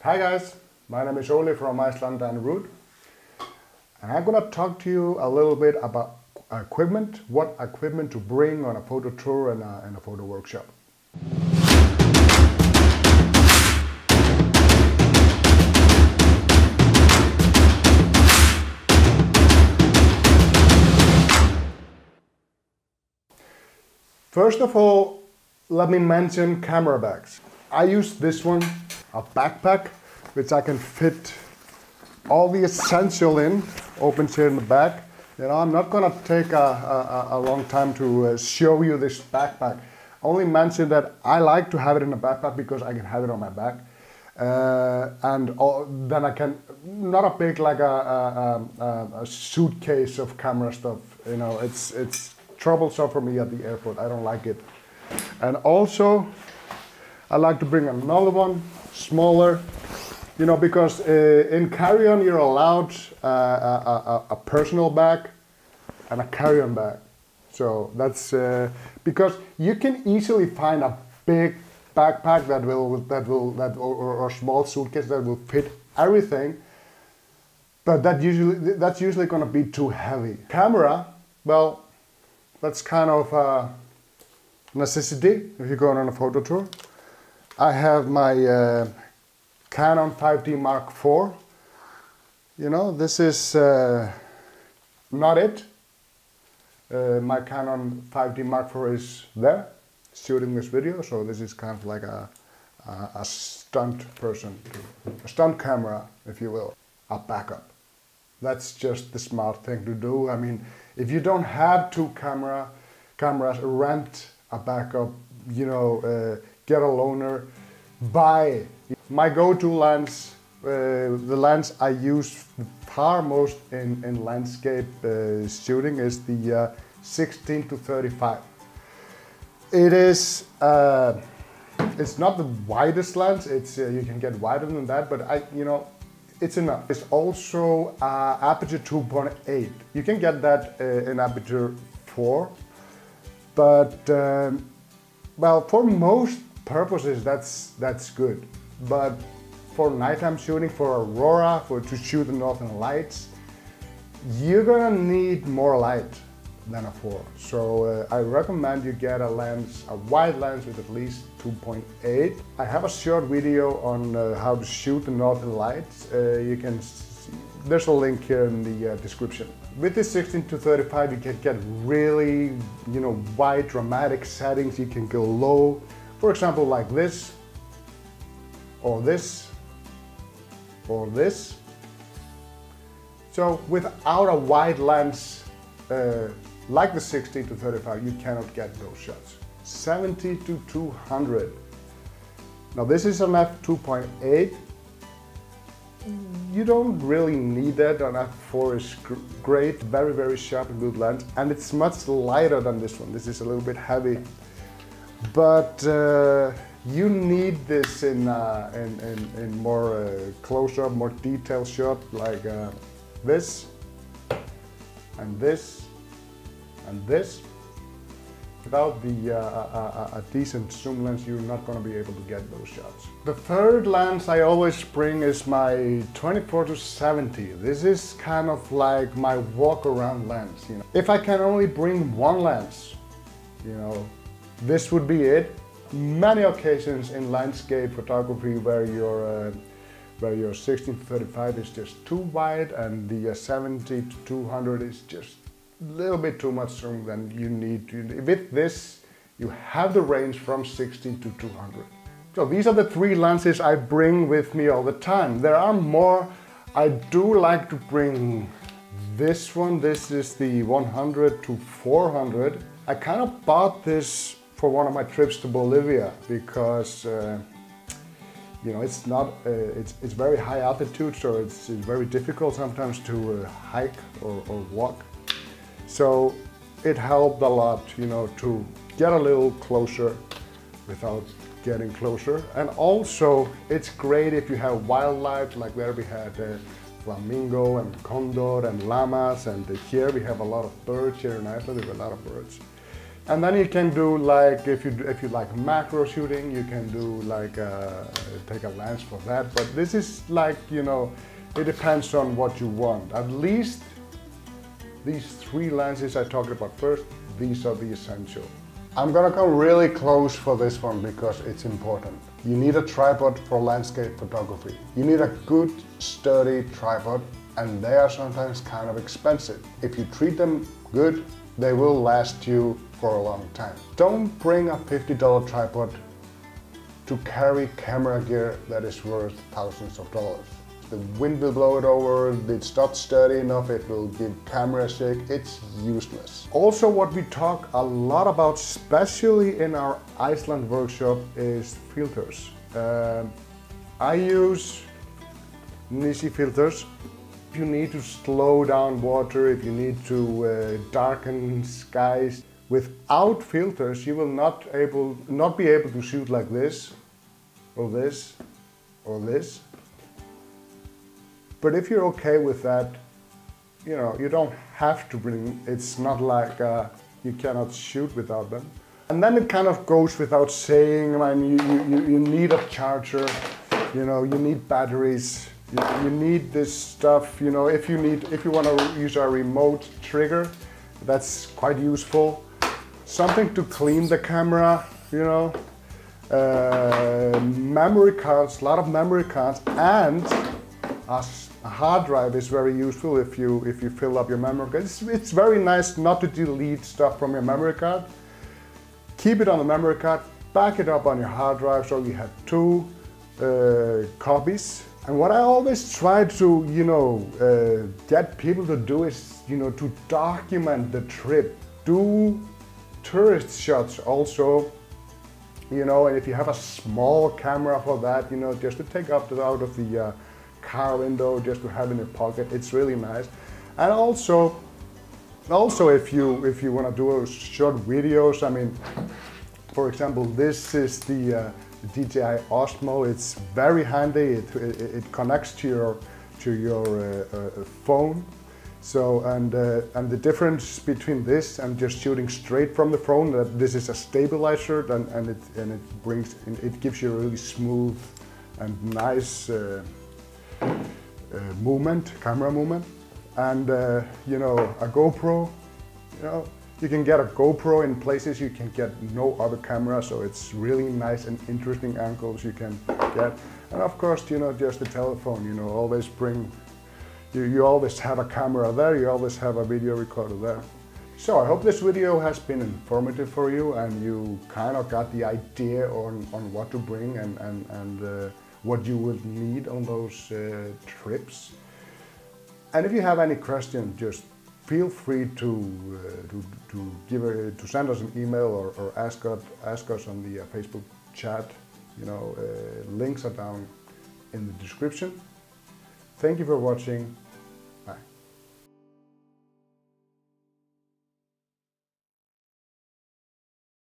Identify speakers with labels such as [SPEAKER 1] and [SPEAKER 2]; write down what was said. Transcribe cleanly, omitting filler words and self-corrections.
[SPEAKER 1] Hi guys, my name is Ole from Iceland and Root, and I'm gonna talk to you a little bit about equipment, what equipment to bring on a photo tour and a photo workshop. First of all, let me mention camera bags. I use this one, a backpack, which I can fit all the essential in, opens here in the back. You know, I'm not gonna take a long time to show you this backpack. I only mention that I like to have it in a backpack because I can have it on my back. Then I can, not a big like a suitcase of camera stuff. You know, it's troublesome for me at the airport. I don't like it. And also, I like to bring another one, smaller, you know, because in carry-on you're allowed a personal bag and a carry-on bag. So that's because you can easily find a big backpack or small suitcase that will fit everything, but that's usually going to be too heavy. Camera, well, that's kind of a necessity if you're going on a photo tour. I have my Canon 5D Mark IV. You know, this is not it. My Canon 5D Mark IV is there, shooting this video, so this is kind of like a stunt person, a stunt camera, if you will, a backup. That's just the smart thing to do. I mean, if you don't have two cameras, rent a backup, you know, get a loaner, buy. My go-to lens, the lens I use far most in landscape shooting is the 16-35. It is, it's not the widest lens. It's you can get wider than that, but you know, it's enough. It's also aperture 2.8. You can get that in aperture 4, but well, for most purposes that's good. But for nighttime shooting, for aurora, to shoot the northern lights, you're gonna need more light than a 4. So I recommend you get a lens, a wide lens with at least 2.8. I have a short video on how to shoot the northern lights. You can see, there's a link here in the description. With the 16-35, you can get really, you know, wide, dramatic settings. You can go low, for example, like this, or this, or this. So without a wide lens, like the 16-35, you cannot get those shots. 70-200. Now this is an f2.8. You don't really need that. An f4 is great, very, very sharp and good lens. And it's much lighter than this one. This is a little bit heavy. But you need this in more close-up, more detailed shot, like this, and this, and this. Without a decent zoom lens, you're not going to be able to get those shots. The third lens I always bring is my 24-70. This is kind of like my walk-around lens. You know, if I can only bring one lens, you know, this would be it. Many occasions in landscape photography where your 16-35 is just too wide and the 70-200 is just a little bit too much zoom than you need to. With this, you have the range from 16 to 200. So these are the 3 lenses I bring with me all the time. There are more. I do like to bring this one. This is the 100-400. I kind of bought this for one of my trips to Bolivia because you know, it's not it's very high altitude, so it's very difficult sometimes to hike or walk. So it helped a lot, you know, to get a little closer without getting closer. And also it's great if you have wildlife, like there we had flamingo and condor and llamas, and here we have a lot of birds here in Iceland. There are a lot of birds. And then you can do like, if you like macro shooting, you can do like, take a lens for that. But this is like, you know, it depends on what you want. At least these 3 lenses I talked about first, these are the essential. I'm gonna come really close for this one because it's important. You need a tripod for landscape photography. You need a good, sturdy tripod, and they are sometimes kind of expensive. If you treat them good, they will last you for a long time. Don't bring a $50 tripod to carry camera gear that is worth thousands of dollars. The wind will blow it over, it's not sturdy enough, it will give camera shake, it's useless. Also, what we talk a lot about, especially in our Iceland workshop, is filters. I use Nishi filters. If you need to slow down water, if you need to darken skies, without filters you will not be able to shoot like this, or this, or this. But if you're okay with that, you know, you don't have to bring, it's not like you cannot shoot without them. And then it kind of goes without saying, I mean, you need a charger, you know, you need batteries, you need this stuff, you know, if you want to use a remote trigger, that's quite useful. Something to clean the camera, you know, memory cards, a lot of memory cards, and a hard drive is very useful if you fill up your memory card. It's very nice not to delete stuff from your memory card. Keep it on the memory card, back it up on your hard drive so you have 2 copies. And what I always try to, you know, get people to do is, you know, to document the trip. Do tourist shots also, you know, and if you have a small camera for that, you know, just to take up out of the car window, just to have in your pocket, it's really nice. And also if you want to do short videos, I mean, for example, this is the DJI Osmo. It's very handy. It connects to your phone. So and the difference between this and just shooting straight from the phone, that this is a stabilizer, and it gives you a really smooth and nice camera movement. And you know, a GoPro, you know, you can get a GoPro in places you can get no other camera, so it's really nice and interesting angles you can get. And of course, you know, just the telephone, you know, always bring, you always have a camera there, you always have a video recorder there. So I hope this video has been informative for you, and you kind of got the idea on what to bring and what you will need on those trips. And if you have any questions, just feel free to send us an email or ask us on the Facebook chat. You know, links are down in the description. Thank you for watching.